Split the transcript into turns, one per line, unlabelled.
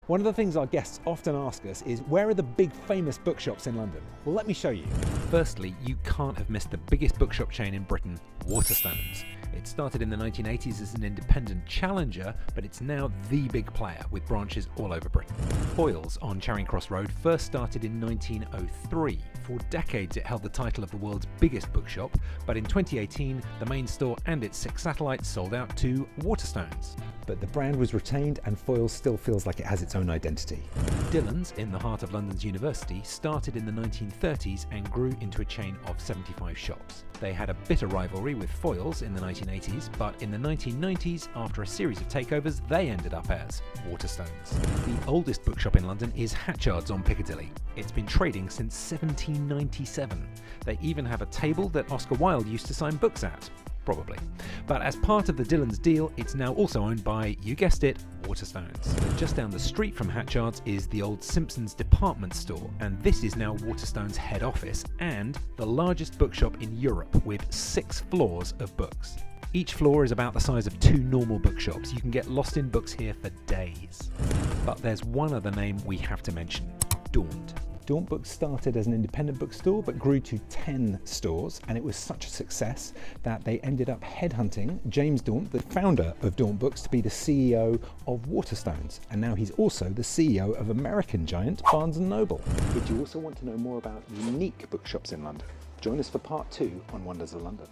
One of the things our guests often ask us is, where are the big famous bookshops in London? Well, let me show you. Firstly, you can't have missed the biggest bookshop chain in Britain, Waterstones. It started in the 1980s as an independent challenger, but it's now the big player with branches all over Britain. Foyles on Charing Cross Road first started in 1903. For decades it held the title of the world's biggest bookshop, but in 2018 the main store and its 6 satellites sold out to Waterstones. But the brand was retained and Foyles still feels like it has its own identity. Dillons, in the heart of London's university, started in the 1930s and grew into a chain of 75 shops. They had a bitter rivalry with Foyles in the 1980s, but in the 1990s, after a series of takeovers, they ended up as Waterstones. The oldest bookshop in London is Hatchard's on Piccadilly. It's been trading since 1797. They even have a table that Oscar Wilde used to sign books at. Probably. But as part of the Dillons deal, it's now also owned by, you guessed it, Waterstones. But just down the street from Hatchard's is the old Simpsons department store, and this is now Waterstones' head office and the largest bookshop in Europe with 6 floors of books. Each floor is about the size of 2 normal bookshops. You can get lost in books here for days. But there's one other name we have to mention, Daunt. Daunt Books started as an independent bookstore but grew to 10 stores, and it was such a success that they ended up headhunting James Daunt, the founder of Daunt Books, to be the CEO of Waterstones, and now he's also the CEO of American giant Barnes & Noble. Did you also want to know more about unique bookshops in London? Join us for part 2 on Wonders of London.